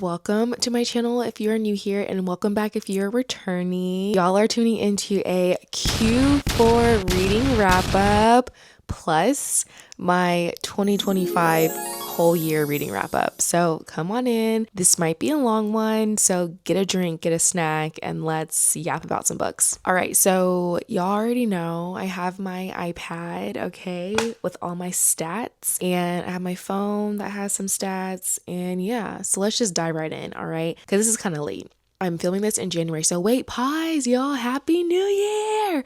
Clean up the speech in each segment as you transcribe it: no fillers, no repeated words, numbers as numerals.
welcome to my channel if you're new here, and welcome back if you're returning. Y'all are tuning into a Q4 reading wrap up plus my 2025 whole year reading wrap up. So come on in. This might be a long one, so get a drink, get a snack, and let's yap about some books. All right, so y'all already know I have my iPad, okay, with all my stats, and I have my phone that has some stats, and yeah, so let's just dive right in, all right, because this is kind of late. I'm filming this in January, so wait, pause, y'all. Happy New Year!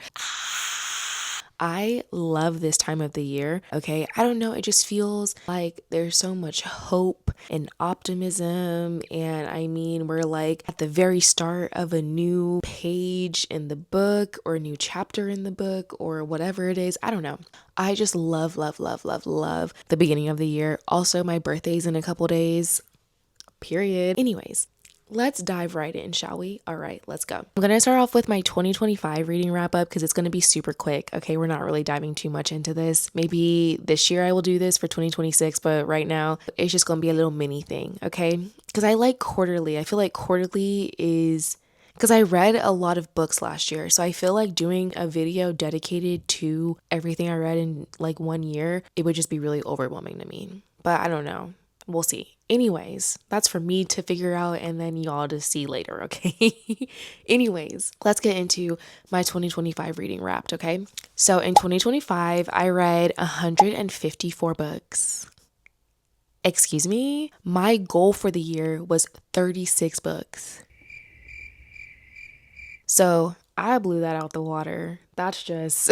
I love this time of the year, okay? I don't know, it just feels like there's so much hope and optimism, and I mean, we're like at the very start of a new page in the book or a new chapter in the book or whatever it is. I don't know. I just love the beginning of the year. Also, my birthday's in a couple days, period. Anyways, let's dive right in, shall we? All right, let's go. I'm going to start off with my 2025 reading wrap up because it's going to be super quick. Okay, we're not really diving too much into this. Maybe this year I will do this for 2026, but right now it's just going to be a little mini thing, okay? Because I like quarterly. I feel like quarterly is because I read a lot of books last year. So I feel like doing a video dedicated to everything I read in like 1 year, it would just be really overwhelming to me. But I don't know. We'll see. Anyways, that's for me to figure out and then y'all to see later, okay? Anyways, let's get into my 2025 reading wrapped, okay? So in 2025, I read 154 books. Excuse me? My goal for the year was 36 books. So I blew that out the water. That's just,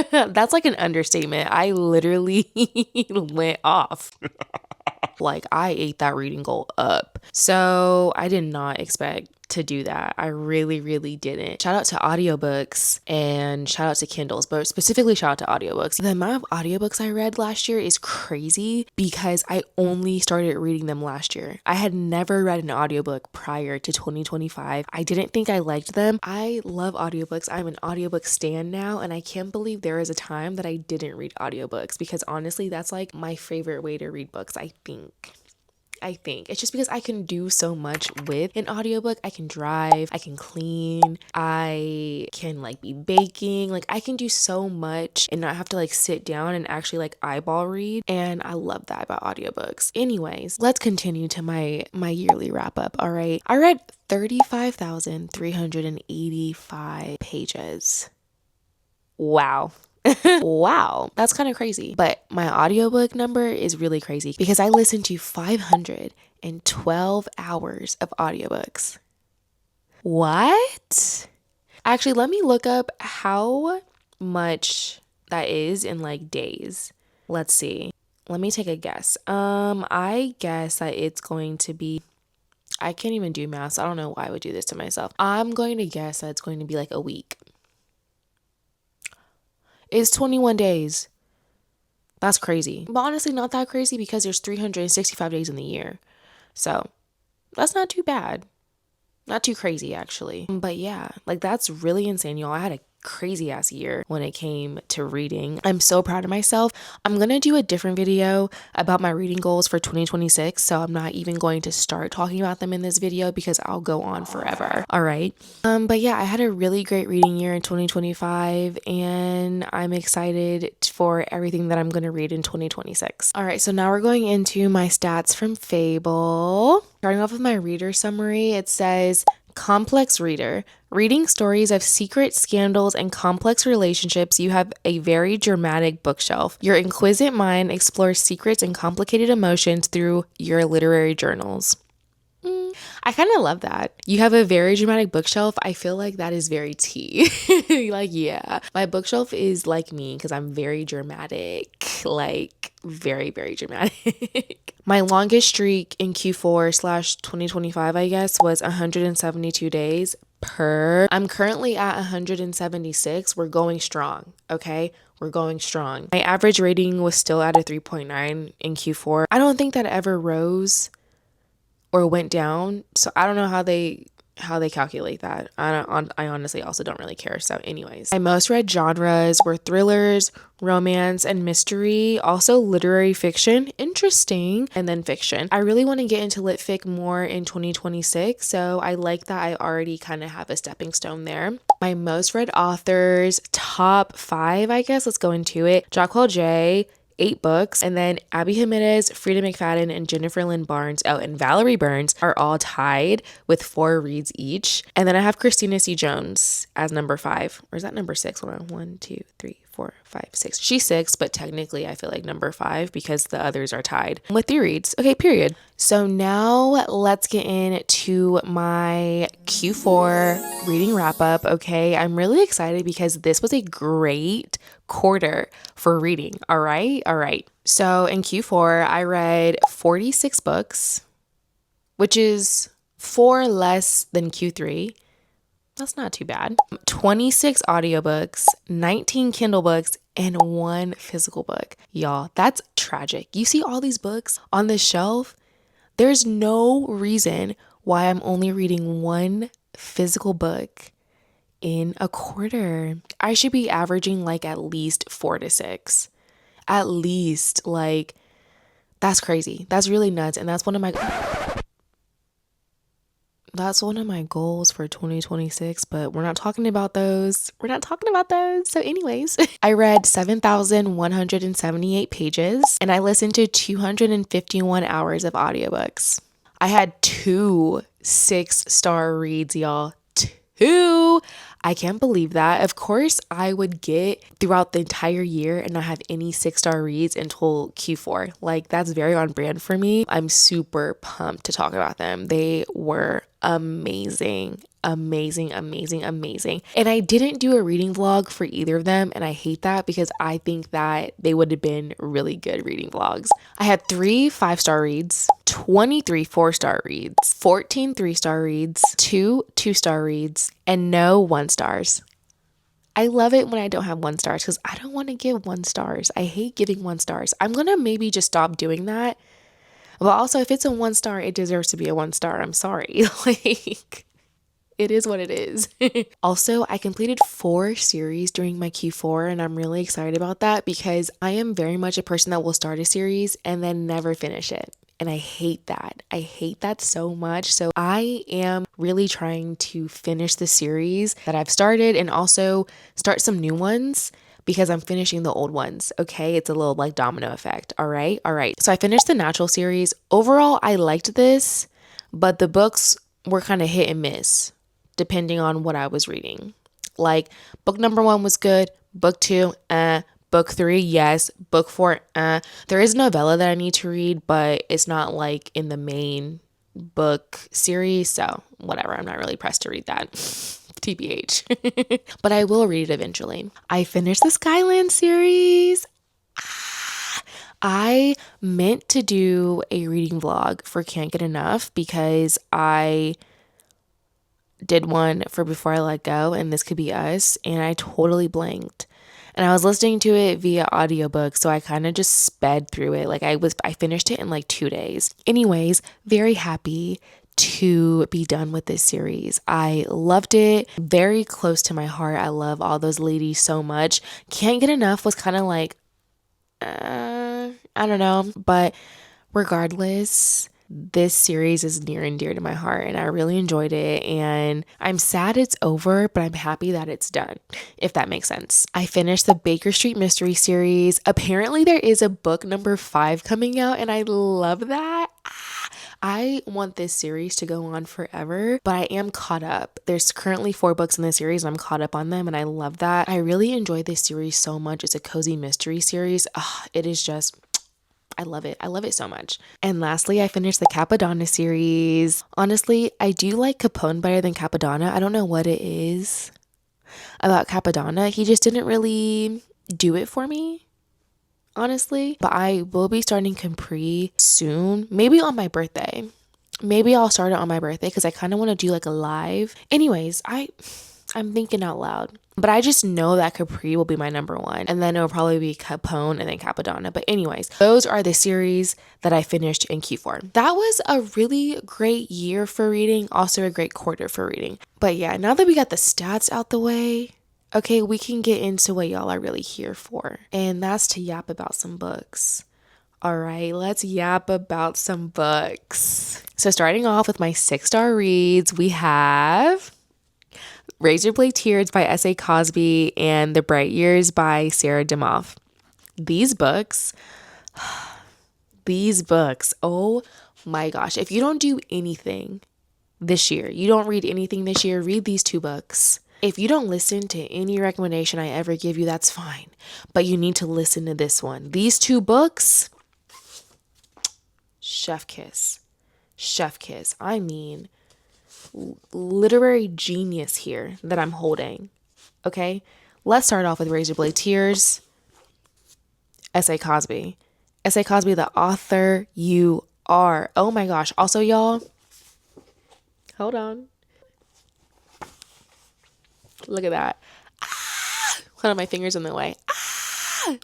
that's like an understatement. I literally went off. Like, I ate that reading goal up. So I did not expect to do that. I really didn't. Shout out to audiobooks and shout out to Kindles, but specifically shout out to audiobooks. The amount of audiobooks I read last year is crazy because I only started reading them last year. I had never read an audiobook prior to 2025. I didn't think I liked them. I love audiobooks. I'm an audiobook stan now, and I can't believe there is a time that I didn't read audiobooks because honestly, that's like my favorite way to read books, I think. It's just because I can do so much with an audiobook. I can drive, I can clean, I can like be baking, like I can do so much and not have to like sit down and actually like eyeball read, and I love that about audiobooks. Anyways, let's continue to my yearly wrap up. All right, I read 35,385 pages. Wow. Wow, that's kind of crazy. But my audiobook number is really crazy because I listened to 512 hours of audiobooks. What? Actually, let me look up how much that is in like days. Let's see. Let me take a guess. I guess that it's going to be, I can't even do math, so I don't know why I would do this to myself. I'm going to guess that it's going to be like a week. It's 21 days. That's crazy. But honestly, not that crazy because there's 365 days in the year. So that's not too bad. Not too crazy, actually. But yeah, like that's really insane, y'all. I had a crazy ass year when it came to reading. I'm so proud of myself. I'm gonna do a different video about my reading goals for 2026, so I'm not even going to start talking about them in this video because I'll go on forever. All right, but yeah, I had a really great reading year in 2025, and I'm excited for everything that I'm gonna read in 2026. All right, so now we're going into my stats from Fable. Starting off with my reader summary, it says, complex reader. Reading stories of secret scandals and complex relationships, you have a very dramatic bookshelf. Your exquisite mind explores secrets and complicated emotions through your literary journals. I kind of love that. You have a very dramatic bookshelf. I feel like that is very tea. Like, yeah, my bookshelf is like me because I'm very dramatic, like very dramatic. My longest streak in Q4/2025, I guess, was 172 days per. I'm currently at 176. We're going strong, okay? We're going strong. My average rating was still at a 3.9 in Q4. I don't think that ever rose or went down, so I don't know how they how they calculate that. I honestly also don't really care. So anyways, my most read genres were thrillers, romance, and mystery. Also literary fiction, interesting, and then fiction. I really want to get into lit fic more in 2026, so I like that I already kind of have a stepping stone there. My most read authors, top 5, I guess. Let's go into it. Jacquel J, 8 books, and then Abby Jimenez, Frida McFadden, and Jennifer Lynn Barnes, and Valerie Burns are all tied with 4 reads each. And then I have Christina C. Jones as number 5. Or is that number 6? Hold on. 1, 2, 3, 4, 5, 6. She's 6, but technically I feel like number 5 because the others are tied with 3 reads. Okay, period. So now let's get into my Q4 reading wrap up. Okay, I'm really excited because this was a great quarter for reading. All right. So in Q4, I read 46 books, which is 4 less than Q3. That's not too bad. 26 audiobooks, 19 Kindle books, and 1 physical book. Y'all, that's tragic. You see all these books on the shelf? There's no reason why I'm only reading 1 physical book in a quarter. I should be averaging like at least 4 to 6. At least, like, that's crazy. That's really nuts. And that's one of my goals for 2026, but we're not talking about those. So anyways, I read 7,178 pages and I listened to 251 hours of audiobooks. I had 2 6-star reads, y'all. 2. I can't believe that. Of course, I would get throughout the entire year and not have any 6-star reads until Q4. Like, that's very on brand for me. I'm super pumped to talk about them. They were amazing. And I didn't do a reading vlog for either of them, and I hate that because I think that they would have been really good reading vlogs. I had 3 5-star reads, 23 4-star reads, 14 3-star reads, 2 2-star reads, and no 1-stars. I love it when I don't have 1-stars because I don't want to give 1-stars. I hate giving 1-stars. I'm gonna maybe just stop doing that. But also, if it's a 1-star, it deserves to be a 1-star. I'm sorry. Like, it is what it is. Also, I completed 4 series during my Q4, and I'm really excited about that because I am very much a person that will start a series and then never finish it. And I hate that. I hate that so much. So I am really trying to finish the series that I've started and also start some new ones because I'm finishing the old ones. Okay, it's a little like domino effect. All right. So I finished the Natural series. Overall, I liked this, but the books were kind of hit and miss depending on what I was reading. Like, book number 1 was good, book 2, book 3, yes, book 4, There is a novella that I need to read, but it's not like in the main book series, so whatever, I'm not really pressed to read that. TBH. But I will read it eventually. I finished the Skyland series. I meant to do a reading vlog for Can't Get Enough because I did one for Before I Let Go and This Could Be Us, and I totally blanked. And I was listening to it via audiobook, so I kind of just sped through it. Like I finished it in like 2 days. Anyways, very happy to be done with this series. I loved it. Very close to my heart. I love all those ladies so much. Can't Get Enough was kind of like, I don't know. But regardless, this series is near and dear to my heart and I really enjoyed it, and I'm sad it's over, but I'm happy that it's done, if that makes sense. I finished the Baker Street Mystery series. Apparently there is a book number 5 coming out and I love that. I want this series to go on forever, but I am caught up. There's currently 4 books in the series and I'm caught up on them and I love that. I really enjoy this series so much. It's a cozy mystery series. It is just, I love it. I love it so much. And lastly, I finished the Capadonna series. Honestly, I do like Capone better than Capadonna. I don't know what it is about Capadonna. He just didn't really do it for me, honestly. But I will be starting Capri soon. Maybe on my birthday. Maybe I'll start it on my birthday because I kind of want to do like a live. Anyways, I'm thinking out loud. But I just know that Capri will be my number one. And then it'll probably be Capone and then Capadonna. But anyways, those are the series that I finished in Q4. That was a really great year for reading. Also a great quarter for reading. But yeah, now that we got the stats out the way, okay, we can get into what y'all are really here for. And that's to yap about some books. All right, let's yap about some books. So starting off with my 6-star reads, we have Razorblade Tears by S.A. Cosby and The Bright Years by Sarah DeMoff. These books, oh my gosh. If you don't do anything this year, you don't read anything this year, read these 2 books. If you don't listen to any recommendation I ever give you, that's fine. But you need to listen to this one. These 2 books, chef kiss. Chef kiss. I mean, literary genius here that I'm holding. Okay, let's start off with Razorblade Tears. S.A. Cosby, the author you are. Oh my gosh. Also, y'all, hold on, look at that. One of my fingers in the way.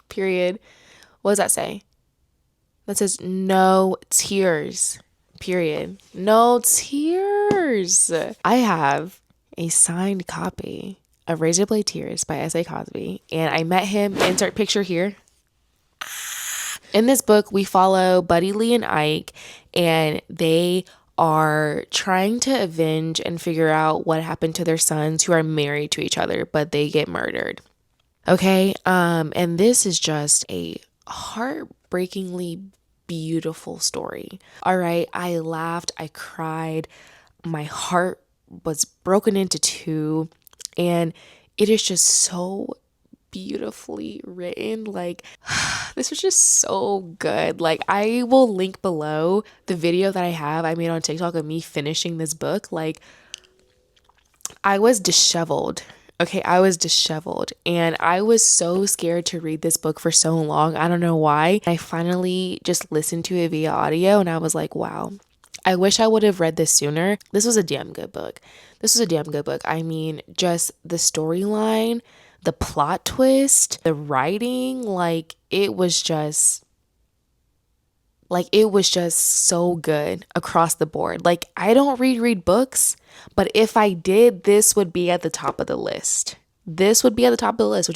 Period. What does that say? That says no tears. Period. No tears. I have a signed copy of Razorblade Tears by S.A. Cosby, and I met him. Insert picture here. In this book, we follow Buddy, Lee, and Ike, and they are trying to avenge and figure out what happened to their sons who are married to each other, but they get murdered. Okay, and this is just a heartbreakingly beautiful story. All right, I laughed, I cried, my heart was broken into 2, and it is just so beautifully written. Like, this was just so good. Like, I will link below the video that I made on TikTok of me finishing this book. Like, I was disheveled. Okay, I was disheveled, and I was so scared to read this book for so long. I don't know why. I finally just listened to it via audio, and I was like, wow, I wish I would have read this sooner. This was a damn good book. I mean, just the storyline, the plot twist, the writing, like it was just so good across the board. Like, I don't read books, but if I did, this would be at the top of the list. Which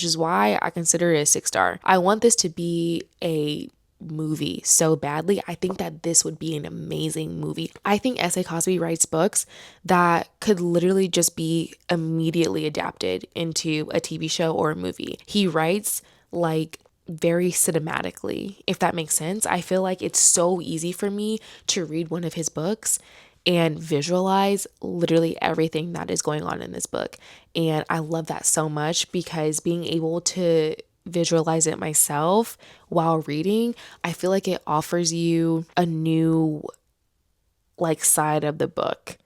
is why I consider it a 6-star. I want this to be a movie so badly. I think that this would be an amazing movie. I think S.A. Cosby writes books that could literally just be immediately adapted into a TV show or a movie. He writes like very cinematically, if that makes sense. I feel like it's so easy for me to read one of his books and visualize literally everything that is going on in this book. And I love that so much, because being able to visualize it myself while reading, I feel like it offers you a new like side of the book,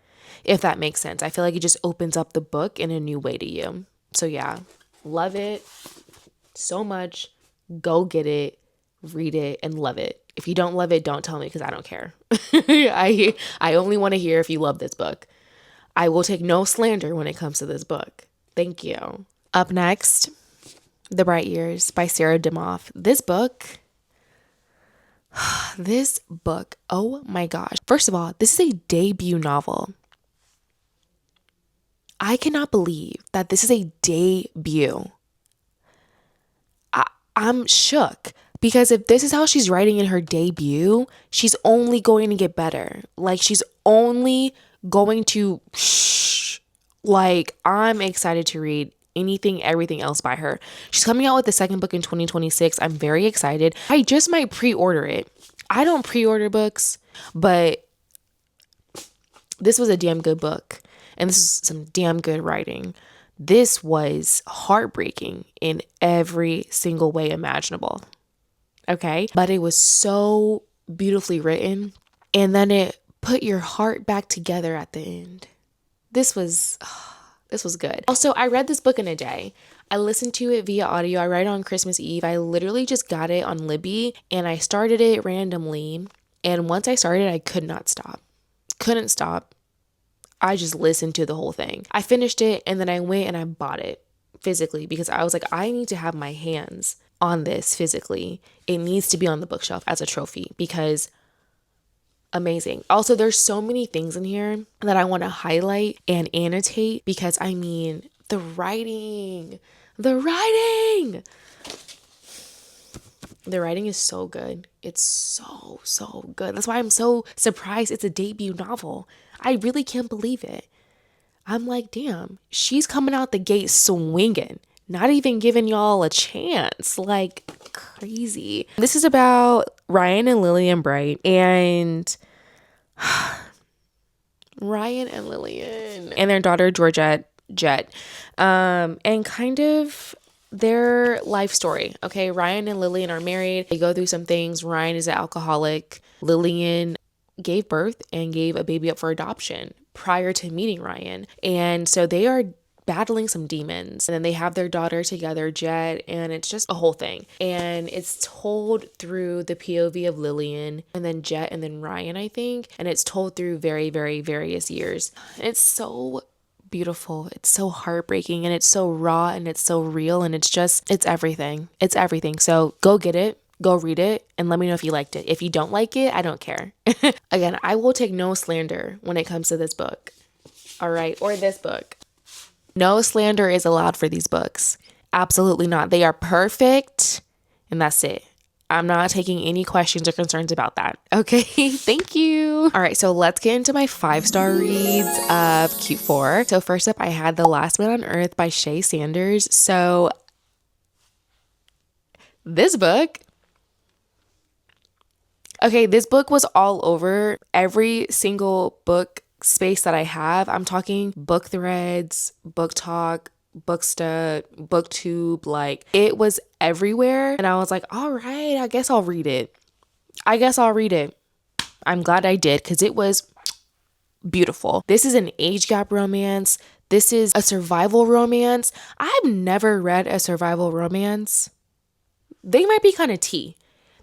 if that makes sense. I feel like it just opens up the book in a new way to you. So yeah, love it so much. Go get it, read it, and love it. If you don't love it, don't tell me, because I don't care. I only want to hear if you love this book. I will take no slander when it comes to this book. Thank you. Up next, The Bright Years by Sarah DeMoff. This book, oh my gosh. First of all, this is a debut novel. I cannot believe that this is a debut. I'm shook, because if this is how she's writing in her debut, she's only going to get better. Like, she's only going to, like, I'm excited to read everything else by her. She's coming out with the 2nd book in 2026. I'm very excited. I just might pre-order it. I don't pre-order books, but this was a damn good book, and this is some damn good writing. This was heartbreaking in every single way imaginable. Okay? But it was so beautifully written, and then it put your heart back together at the end. This was good. Also, I read this book in a day. I listened to it via audio. I read it on Christmas Eve. I literally just got it on Libby, and I started it randomly. And once I started, I could not stop. Couldn't stop. I just listened to the whole thing. I finished it, and then I went and I bought it. physically because I was like, I need to have my hands on this physically. It needs to be on the bookshelf as a trophy because amazing. Also, there's so many things in here that I want to highlight and annotate because I mean, the writing is so good. It's so good. That's why I'm so surprised it's a debut novel. I really can't believe it. I'm like, damn, she's coming out the gate swinging, not even giving y'all a chance. Like, crazy. This is about Ryan and Lillian Bright, and Ryan and Lillian and their daughter Georgette Jet, and kind of their life story. Okay, Ryan and Lillian are married. They go through some things. Ryan is an alcoholic. Lillian gave birth and gave a baby up for adoption prior to meeting Ryan. And so they are battling some demons. And then they have their daughter together, Jet, and it's just a whole thing. And it's told through the POV of Lillian and then Jet and then Ryan, I think. And it's told through very, very various years. And it's so beautiful. It's so heartbreaking and it's so raw and it's so real and it's everything. It's everything. So go get it. Go read it and let me know if you liked it. If you don't like it, I don't care. Again, I will take no slander when it comes to this book. All right. Or this book. No slander is allowed for these books. Absolutely not. They are perfect. And that's it. I'm not taking any questions or concerns about that. Okay. Thank you. All right. So let's get into my 5-star reads of Q4. So first up, I had The Last Man on Earth by Shay Sanders. So this book, okay, this book was all over every single book space that I have. I'm talking book threads, book talk, Booksta, booktube, like it was everywhere. And I was like, all right, I guess I'll read it. I'm glad I did because it was beautiful. This is an age gap romance. This is a survival romance. I've never read a survival romance. They might be kind of tea.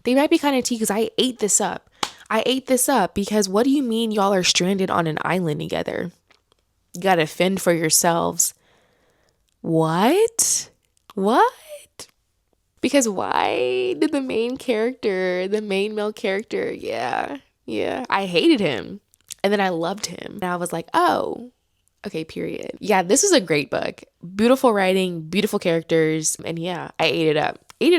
Because I ate this up. Because what do you mean y'all are stranded on an island together? You gotta fend for yourselves. What? Because why did the main male character, yeah, I hated him. And then I loved him. And I was like, oh, okay, period. Yeah, this is a great book. Beautiful writing, beautiful characters. And yeah, I ate it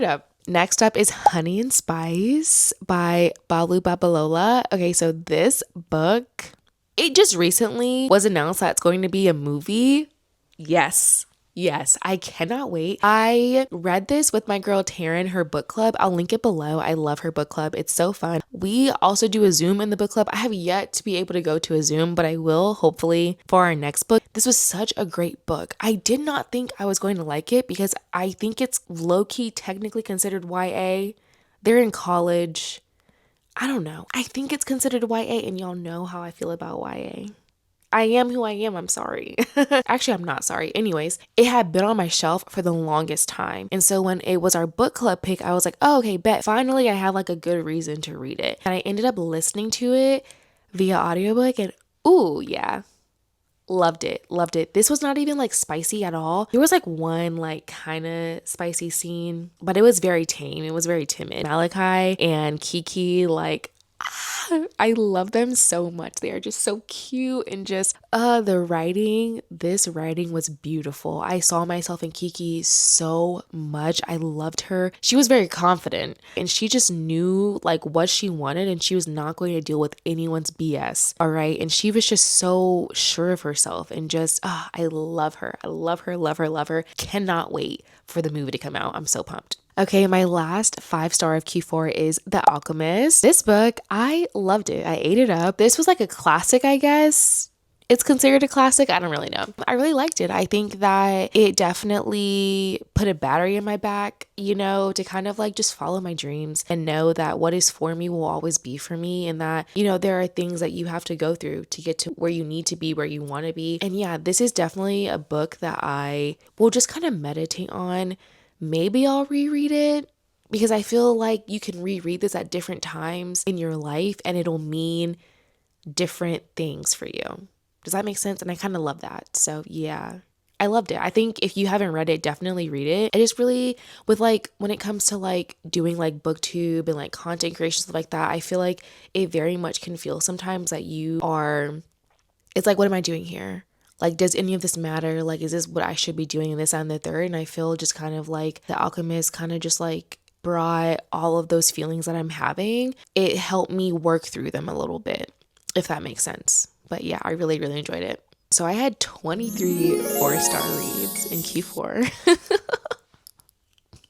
up. Next up is Honey and Spice by Balu Babalola. Okay, so this book, it just recently was announced that it's going to be a movie. Yes, I cannot wait. I read this with my girl Taryn, her book club. I'll link it below. I love her book club. It's so fun. We also do a Zoom in the book club. I have yet to be able to go to a Zoom, but I will hopefully for our next book. This was such a great book. I did not think I was going to like it because I think it's low-key technically considered YA. They're in college. I don't know. I think it's considered YA, and y'all know how I feel about YA. I am who I am. I'm sorry. Actually, I'm not sorry. Anyways, it had been on my shelf for the longest time. And so when it was our book club pick, I was like, oh, okay, bet. Finally, I have like a good reason to read it. And I ended up listening to it via audiobook and ooh, yeah. Loved it. This was not even like spicy at all. There was like one like kind of spicy scene, but it was very tame. It was very timid. Malachi and Kiki, like, I love them so much. They are just so cute and just this writing was beautiful. I saw myself in Kiki so much. I loved her. She was very confident and she just knew like what she wanted and she was not going to deal with anyone's BS. All right. And she was just so sure of herself and just, I love her. I love her. Cannot wait for the movie to come out. I'm so pumped. Okay, my last 5-star of Q4 is The Alchemist. This book, I loved it. I ate it up. This was like a classic, I guess. It's considered a classic. I don't really know. I really liked it. I think that it definitely put a battery in my back, to kind of like just follow my dreams and know that what is for me will always be for me. And that, there are things that you have to go through to get to where you need to be, where you want to be. And yeah, this is definitely a book that I will just kind of meditate on. Maybe I'll reread it because I feel like you can reread this at different times in your life and it'll mean different things for you. Does that make sense? And I kind of love that. So yeah, I loved it. I think if you haven't read it, definitely read it. I just really, with like, when it comes to like doing like booktube and like content creation, stuff like that, I feel like it very much can feel sometimes that you are, it's like, what am I doing here? Like, does any of this matter? Like, is this what I should be doing in this and the third? And I feel just kind of like The Alchemist kind of just like brought all of those feelings that I'm having. It helped me work through them a little bit, if that makes sense. But yeah, I really, really enjoyed it. So I had 23 4-star reads in Q4.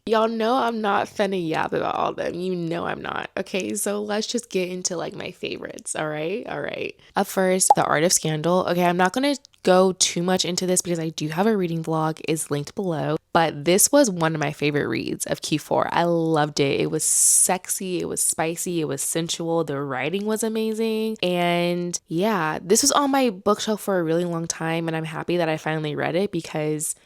Y'all know I'm not finna yap about all of them. You know I'm not. Okay, so let's just get into like my favorites. All right. Up first, The Art of Scandal. Okay, I'm not gonna go too much into this because I do have a reading vlog, is linked below. But this was one of my favorite reads of Q4. I loved it. It was sexy, it was spicy, it was sensual. The writing was amazing. And yeah, this was on my bookshelf for a really long time, and I'm happy that I finally read it because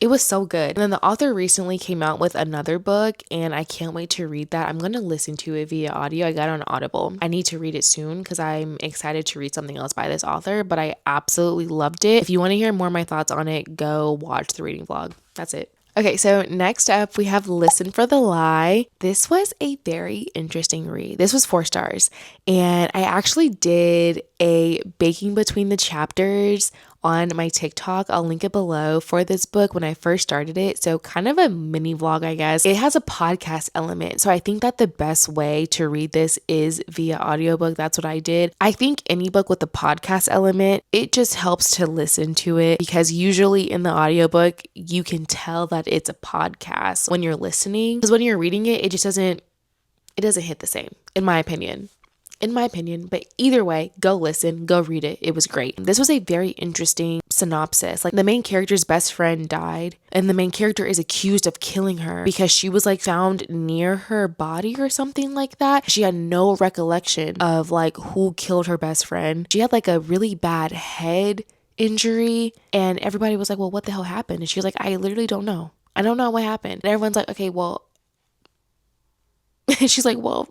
it was so good. And then the author recently came out with another book, and I can't wait to read that. I'm going to listen to it via audio. I got it on Audible. I need to read it soon because I'm excited to read something else by this author, but I absolutely loved it. If you want to hear more of my thoughts on it, go watch the reading vlog. That's it. Okay, so next up we have Listen for the Lie. This was a very interesting read. This was 4 stars, and I actually did a baking between the chapters on my TikTok. I'll link it below for this book when I first started it. So kind of a mini vlog, I guess. It has a podcast element. So I think that the best way to read this is via audiobook. That's what I did. I think any book with the podcast element, it just helps to listen to it because usually in the audiobook, you can tell that it's a podcast when you're listening. Because when you're reading it, it doesn't hit the same, in my opinion. But either way, go listen, go read it. It was great. This was a very interesting synopsis. Like, the main character's best friend died, and the main character is accused of killing her because she was like found near her body or something like that. She had no recollection of like who killed her best friend. She had like a really bad head injury, and everybody was like, well, what the hell happened? And she was like, I literally don't know. I don't know what happened. And everyone's like, okay, well, she's like, well,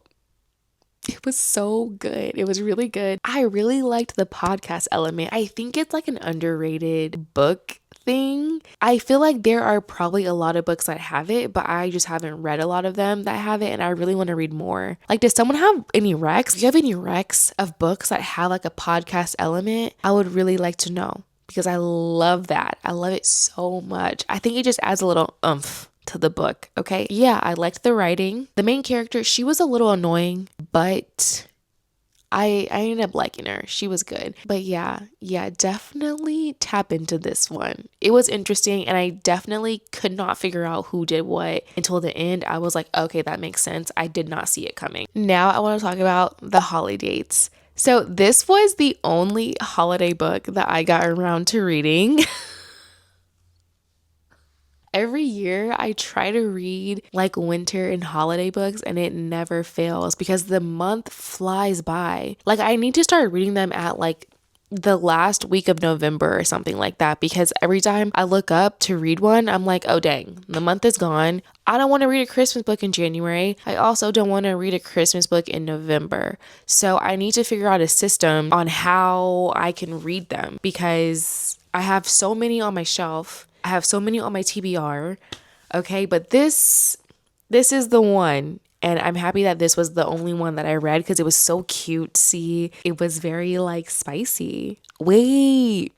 it was so good. It was really good. I really liked the podcast element. I think it's like an underrated book thing. I feel like there are probably a lot of books that have it, but I just haven't read a lot of them that have it, and I really want to read more. Like, does someone have any recs? If you have any recs of books that have like a podcast element, I would really like to know because I love that. I love it so much. I think it just adds a little oomph to the book. Okay. Yeah, I liked the writing. The main character, she was a little annoying, but I ended up liking her. She was good. But yeah, definitely tap into this one. It was interesting, and I definitely could not figure out who did what until the end. I was like, okay, that makes sense. I did not see it coming. Now I want to talk about the holidays. So this was the only holiday book that I got around to reading. Every year I try to read like winter and holiday books, and it never fails because the month flies by. Like, I need to start reading them at like the last week of November or something like that, because every time I look up to read one, I'm like, oh dang, the month is gone. I don't want to read a Christmas book in January. I also don't want to read a Christmas book in November. So I need to figure out a system on how I can read them because I have so many on my shelf. I have so many on my TBR. Okay, but this is the one. And I'm happy that this was the only one that I read because it was so cute. See, it was very like spicy. Wait,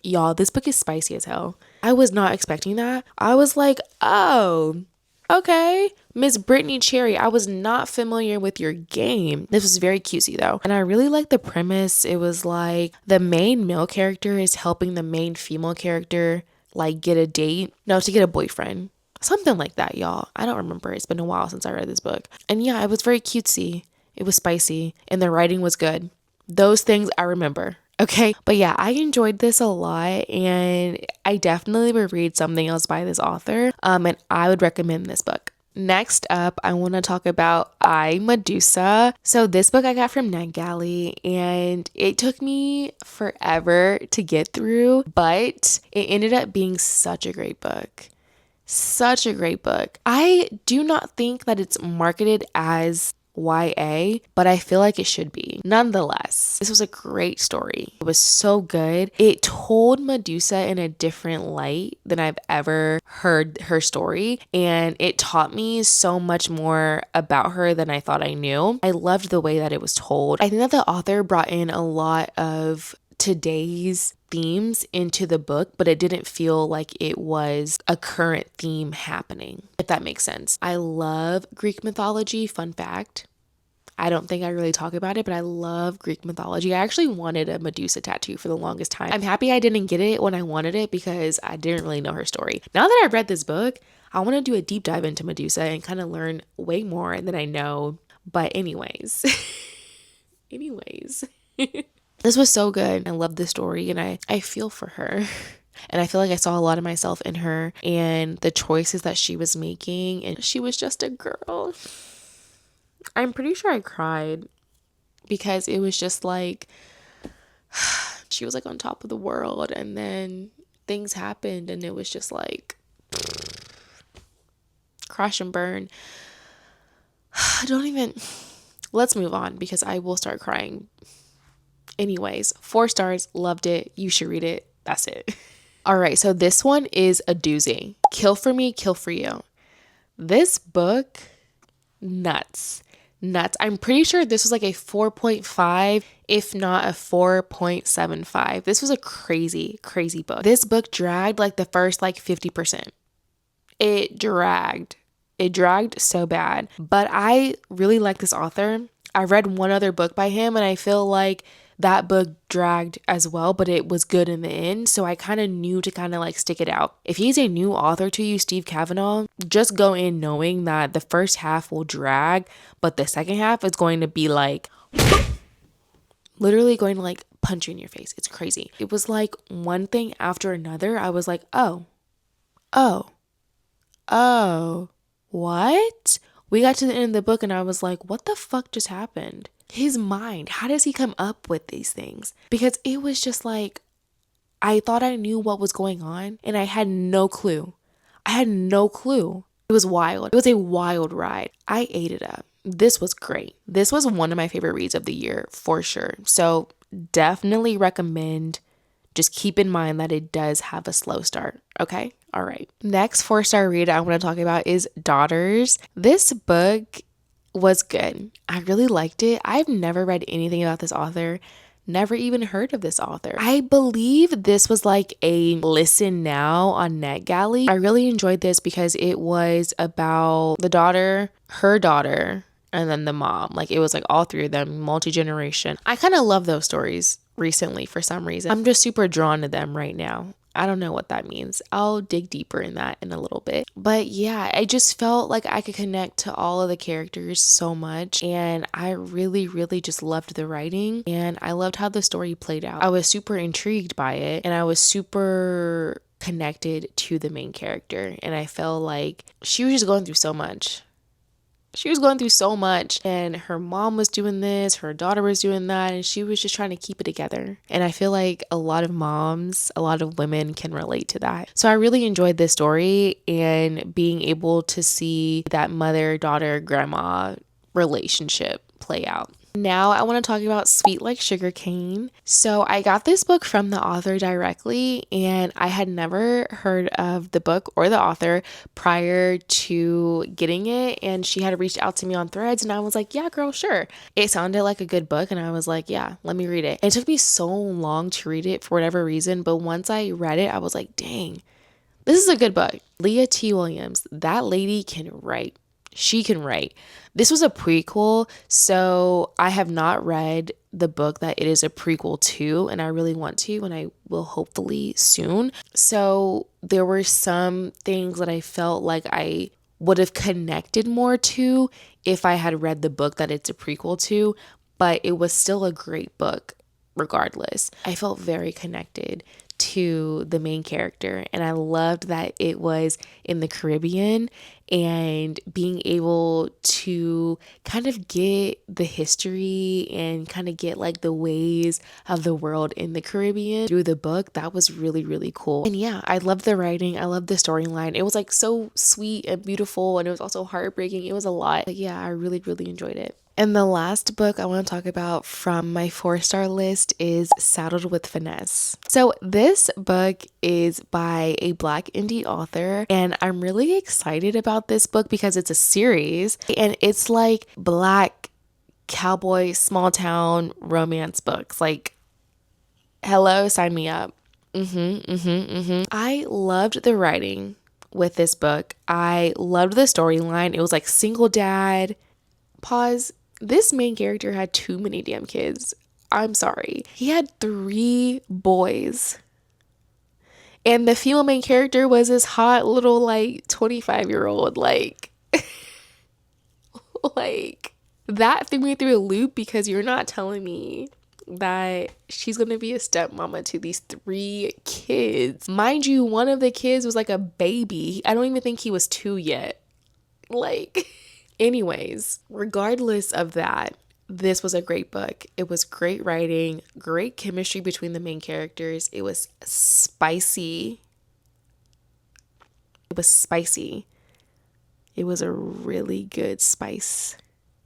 y'all, this book is spicy as hell. I was not expecting that. I was like, oh, okay, Miss Brittany Cherry, I was not familiar with your game. This was very cutesy though. And I really liked the premise. It was like the main male character is helping the main female character like get a date. No, to get a boyfriend. Something like that, y'all. I don't remember. It's been a while since I read this book. And yeah, it was very cutesy. It was spicy. And the writing was good. Those things I remember. Okay. But yeah, I enjoyed this a lot. And I definitely would read something else by this author. And I would recommend this book. Next up, I want to talk about I, Medusa. So this book I got from NetGalley, and it took me forever to get through, but it ended up being such a great book. Such a great book. I do not think that it's marketed as YA, but I feel like it should be. Nonetheless, this was a great story. It was so good. It told Medusa in a different light than I've ever heard her story, and it taught me so much more about her than I thought I knew. I loved the way that it was told. I think that the author brought in a lot of today's themes into the book, but it didn't feel like it was a current theme happening, if that makes sense. I love Greek mythology. Fun fact, I don't think I really talk about it, but I love Greek mythology. I actually wanted a Medusa tattoo for the longest time. I'm happy I didn't get it when I wanted it because I didn't really know her story. Now that I've read this book, I want to do a deep dive into Medusa and kind of learn way more than I know. But anyways, this was so good. I love this story and I feel for her. And I feel like I saw a lot of myself in her and the choices that she was making. And she was just a girl. I'm pretty sure I cried because it was just like, she was like on top of the world and then things happened and it was just like, crash and burn. Let's move on because I will start crying. Anyways, 4 stars, loved it. You should read it. That's it. All right, so this one is a doozy. Kill for Me, Kill for You. This book, nuts. I'm pretty sure this was like a 4.5, if not a 4.75. This was a crazy book. This book dragged like the first like 50%. It dragged so bad, but I really like this author. I read one other book by him and I feel like that book dragged as well, but it was good in the end. So I kind of knew to kind of like stick it out. If he's a new author to you, Steve Kavanaugh, just go in knowing that the first half will drag, but the second half is going to be like literally going to like punch you in your face. It's crazy. It was like one thing after another. I was like, oh, what? We got to the end of the book and I was like, what the fuck just happened? His mind, how does he come up with these things? Because it was just like, I thought I knew what was going on and I had no clue. It was wild. It was a wild ride. I ate it up. This was great. This was one of my favorite reads of the year for sure. So definitely recommend. Just keep in mind that it does have a slow start. Okay. All right. Next 4-star read I want to talk about is Daughters. This book was good. I really liked it. I've never read anything about this author. Never even heard of this author. I believe this was like a listen now on NetGalley. I really enjoyed this because it was about the daughter, her daughter, and then the mom. Like it was like all 3 of them, multi-generation. I kind of love those stories recently for some reason. I'm just super drawn to them right now. I don't know what that means. I'll dig deeper in that in a little bit. But yeah, I just felt like I could connect to all of the characters so much. And I really just loved the writing. And I loved how the story played out. I was super intrigued by it. And I was super connected to the main character. And I felt like she was just going through so much. And her mom was doing this, her daughter was doing that, and she was just trying to keep it together. And I feel like a lot of moms, a lot of women can relate to that. So I really enjoyed this story and being able to see that mother, daughter, grandma relationship play out. Now I want to talk about Sweet Like Sugarcane. So I got this book from the author directly and I had never heard of the book or the author prior to getting it, and she had reached out to me on Threads and I was like, yeah girl, sure. It sounded like a good book and I was like, yeah, let me read it. And it took me so long to read it for whatever reason, but once I read it I was like, dang, this is a good book. Leah T. Williams, that lady can write. She can write. This was a prequel, so I have not read the book that it is a prequel to, and I really want to, and I will hopefully soon. So there were some things that I felt like I would have connected more to if I had read the book that it's a prequel to, but it was still a great book regardless. I felt very connected to the main character. And I loved that it was in the Caribbean and being able to kind of get the history and kind of get like the ways of the world in the Caribbean through the book. That was really, really cool. And yeah, I loved the writing. I loved the storyline. It was like so sweet and beautiful, and it was also heartbreaking. It was a lot. But yeah, I really, really enjoyed it. And the last book I want to talk about from my 4-star list is Saddled with Finesse. So this book is by a Black indie author, and I'm really excited about this book because it's a series and it's like Black cowboy small town romance books. Like, hello, sign me up. I loved the writing with this book. I loved the storyline. It was like single dad. Pause. This main character had too many damn kids. I'm sorry. He had 3 boys. And the female main character was this hot little like 25-year-old. Like that threw me through a loop because you're not telling me that she's gonna be a stepmama to these 3 kids. Mind you, one of the kids was like a baby. I don't even think he was 2 yet. Like... Anyways, regardless of that, this was a great book. It was great writing, great chemistry between the main characters. It was spicy. It was a really good spice.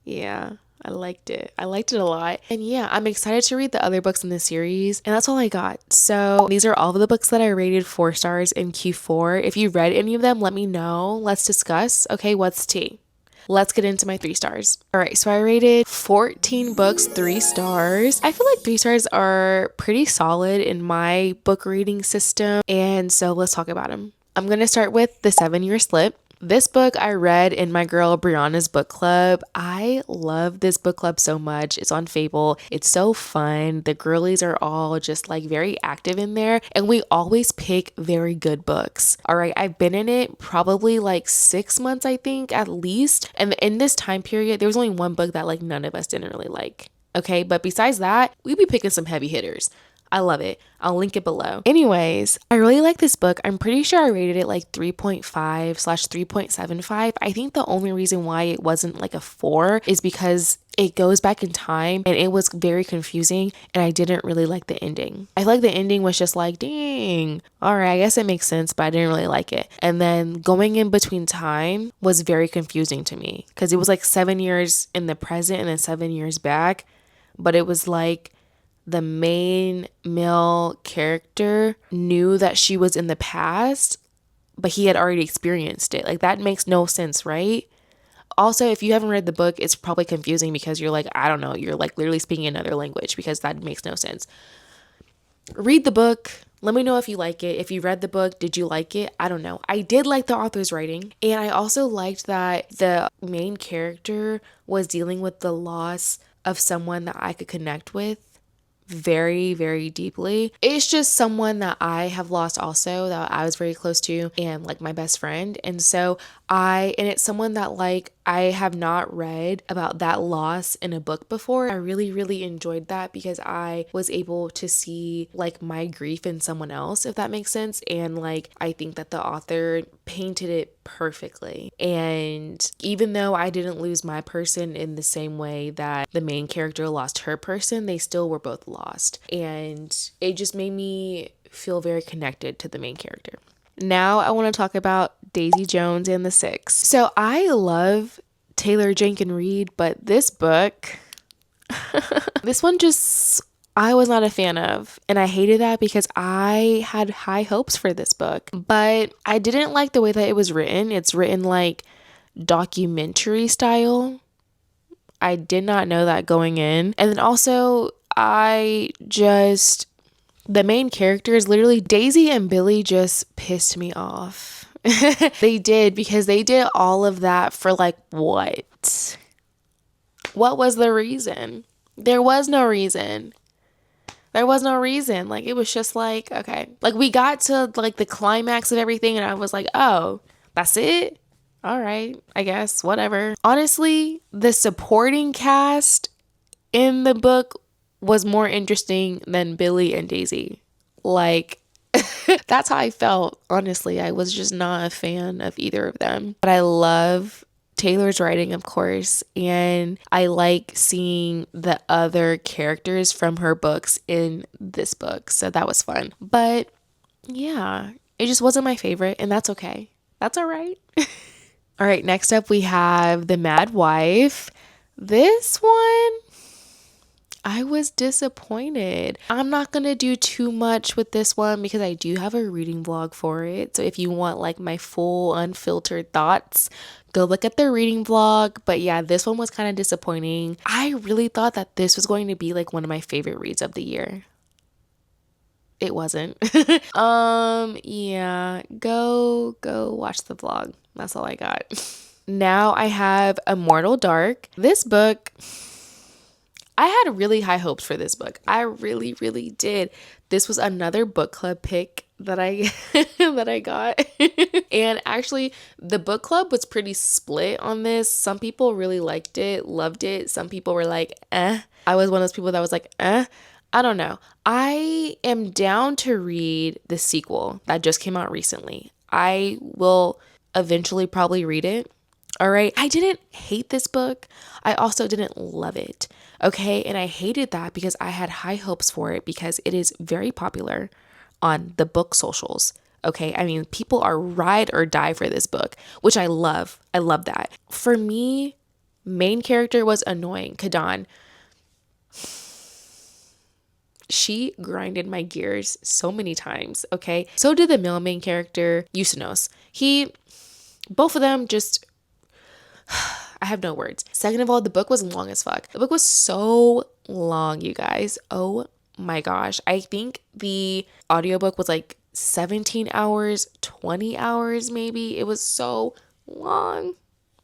Yeah, I liked it. I liked it a lot. And yeah, I'm excited to read the other books in the series. And that's all I got. So these are all of the books that I rated 4 stars in Q4. If you read any of them, let me know. Let's discuss. Okay, what's tea? Let's get into my 3 stars. All right, so I rated 14 books 3 stars. I feel like 3 stars are pretty solid in my book rating system. And so let's talk about them. I'm going to start with The 7-Year Slip. This book I read in my girl Brianna's book club. I love this book club so much. It's on Fable. It's so fun. The girlies are all just like very active in there, and we always pick very good books. All right, I've been in it probably like 6 months, I think, at least. And in this time period, there was only one book that like none of us didn't really like. Okay, but besides that, we be picking some heavy hitters. I love it. I'll link it below. Anyways, I really like this book. I'm pretty sure I rated it like 3.5/3.75. I think the only reason why it wasn't like a 4 is because it goes back in time and it was very confusing and I didn't really like the ending. I feel like the ending was just like, dang, all right, I guess it makes sense, but I didn't really like it. And then going in between time was very confusing to me because it was like 7 years in the present and then 7 years back, but it was like the main male character knew that she was in the past, but he had already experienced it. Like, that makes no sense, right? Also, if you haven't read the book, it's probably confusing because you're like, I don't know, you're like literally speaking another language because that makes no sense. Read the book. Let me know if you like it. If you read the book, did you like it? I don't know. I did like the author's writing. And I also liked that the main character was dealing with the loss of someone that I could connect with very, very deeply. It's just someone that I have lost also, that I was very close to, and like my best friend. And so it's someone that like I have not read about that loss in a book before. I really, really enjoyed that because I was able to see like my grief in someone else, if that makes sense. And like, I think that the author painted it perfectly. And even though I didn't lose my person in the same way that the main character lost her person, they still were both lost. And it just made me feel very connected to the main character. Now I want to talk about Daisy Jones and the Six. So I love Taylor Jenkins Reid, but this book, this one just, I was not a fan of. And I hated that because I had high hopes for this book. But I didn't like the way that it was written. It's written like documentary style. I did not know that going in. And then also, the main characters, literally Daisy and Billy, just pissed me off. They did, because they did all of that for like what? What was the reason? There was no reason. Like, it was just like, okay. Like, we got to like the climax of everything and I was like, oh, that's it? All right, I guess, whatever. Honestly, the supporting cast in the book was more interesting than Billy and Daisy. Like, That's how I felt. Honestly, I was just not a fan of either of them. But I love Taylor's writing, of course, and I like seeing the other characters from her books in this book. So that was fun. But yeah, it just wasn't my favorite, and that's okay. That's all right. All right, next up we have The Mad Wife. This one, I was disappointed. I'm not going to do too much with this one because I do have a reading vlog for it. So if you want like my full unfiltered thoughts, go look at the reading vlog. But yeah, this one was kind of disappointing. I really thought that this was going to be like one of my favorite reads of the year. It wasn't. Yeah, go watch the vlog. That's all I got. Now I have Immortal Dark. This book, I had really high hopes for this book. I really did. This was another book club pick that I that I got. And actually the book club was pretty split on this. Some people really liked it, loved it. Some people were like, eh. I was one of those people that was like, eh. I don't know. I am down to read the sequel that just came out recently. I will eventually probably read it. All right. I didn't hate this book. I also didn't love it. Okay. And I hated that because I had high hopes for it because it is very popular on the book socials. Okay. I mean, people are ride or die for this book, which I love. I love that. For me, main character was annoying. Kadan. She grinded my gears so many times, okay? So did the male main character, Usanos. Both of them just, I have no words. Second of all, the book was long as fuck. The book was so long, you guys. Oh my gosh. I think the audiobook was like 17 hours, 20 hours maybe. It was so long.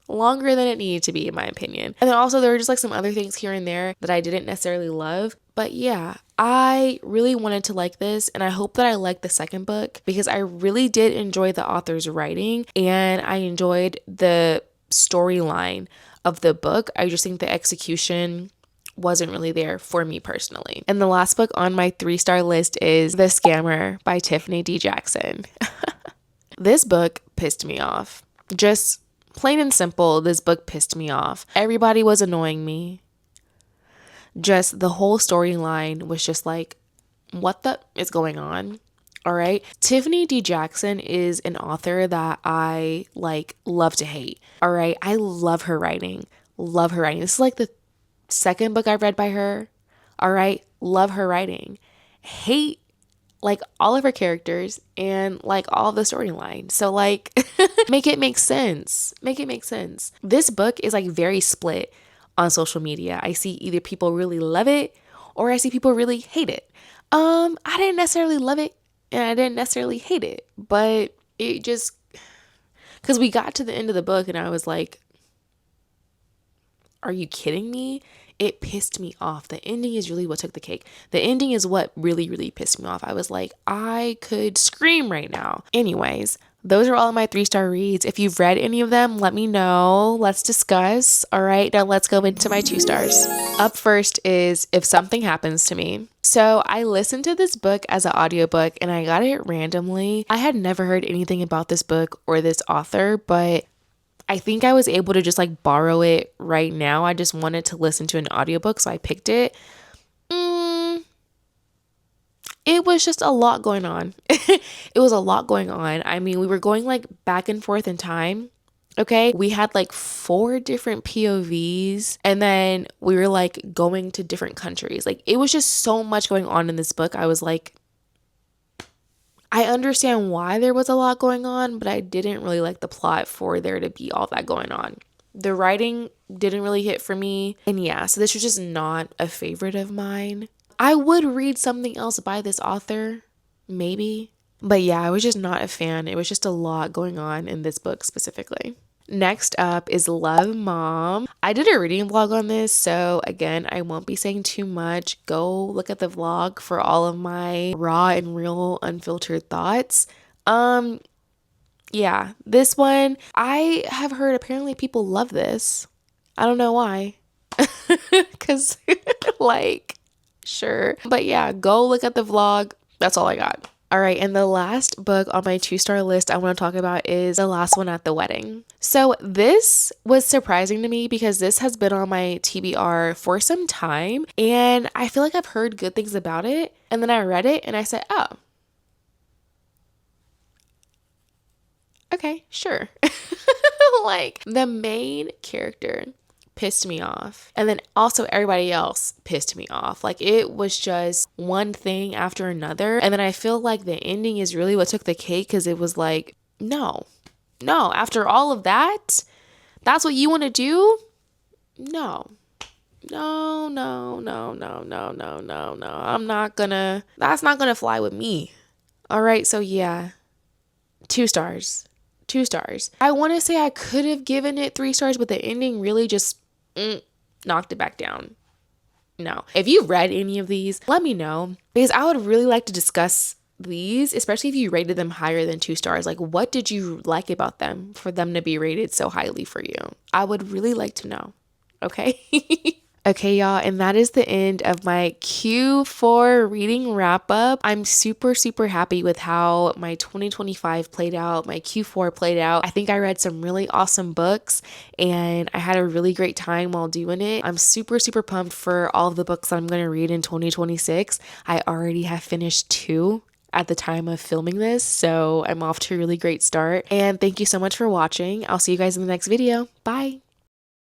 Longer than it needed to be, in my opinion. And then also there were just like some other things here and there that I didn't necessarily love. But yeah, I really wanted to like this, and I hope that I like the second book because I really did enjoy the author's writing and I enjoyed the storyline of the book. I just think the execution wasn't really there for me personally. And the last book on my 3-star list is The Scammer by Tiffany D. Jackson. This book pissed me off. Just plain and simple, this book pissed me off. Everybody was annoying me. Just the whole storyline was just like, what the is going on? All right. Tiffany D. Jackson is an author that I like love to hate. All right. I love her writing. Love her writing. This is like the second book I've read by her. All right. Love her writing. Hate like all of her characters and like all of the storyline. So like make it make sense. Make it make sense. This book is like very split on social media. I see either people really love it or I see people really hate it. I didn't necessarily love it and I didn't necessarily hate it, but it just, because we got to the end of the book and I was like, are you kidding me? It pissed me off. The ending is really what took the cake. The ending is what really pissed me off. I was like, I could scream right now. Anyways, those are all of my 3-star reads. If you've read any of them, let me know. Let's discuss. All right, now let's go into my 2 stars. Up first is If Something Happens to Me. So I listened to this book as an audiobook and I got it randomly. I had never heard anything about this book or this author, but I think I was able to just like borrow it right now. I just wanted to listen to an audiobook, so I picked it. It was just a lot going on. It was a lot going on. I mean, we were going like back and forth in time. Okay. We had like 4 different POVs and then we were like going to different countries. Like it was just so much going on in this book. I was like, I understand why there was a lot going on, but I didn't really like the plot for there to be all that going on. The writing didn't really hit for me. And yeah, so this was just not a favorite of mine. I would read something else by this author, maybe. But yeah, I was just not a fan. It was just a lot going on in this book specifically. Next up is Love Mom. I did a reading vlog on this, so again, I won't be saying too much. Go look at the vlog for all of my raw and real unfiltered thoughts. Yeah, this one, I have heard apparently people love this. I don't know why. Because, like, sure. But yeah, go look at the vlog. That's all I got. All right, and the last book on my 2-star list I want to talk about is The Last One at the Wedding. So this was surprising to me because this has been on my TBR for some time, and I feel like I've heard good things about it. And then I read it and I said, oh, okay, sure. Like, the main character pissed me off. And then also everybody else pissed me off. Like, it was just one thing after another. And then I feel like the ending is really what took the cake, because it was like, no, after all of that, that's what you want to do? No. No. That's not gonna fly with me. All right, so yeah, 2 stars. 2 stars. I want to say I could have given it 3 stars, but the ending really just knocked it back down. No. If you read any of these, let me know, because I would really like to discuss these, especially if you rated them higher than 2 stars. Like, what did you like about them for them to be rated so highly for you? I would really like to know. Okay. Okay, y'all, and that is the end of my Q4 reading wrap up. I'm super happy with how my 2025 played out, my Q4 played out. I think I read some really awesome books and I had a really great time while doing it. I'm super pumped for all of the books that I'm going to read in 2026. I already have finished 2 at the time of filming this, so I'm off to a really great start. And thank you so much for watching. I'll see you guys in the next video. Bye.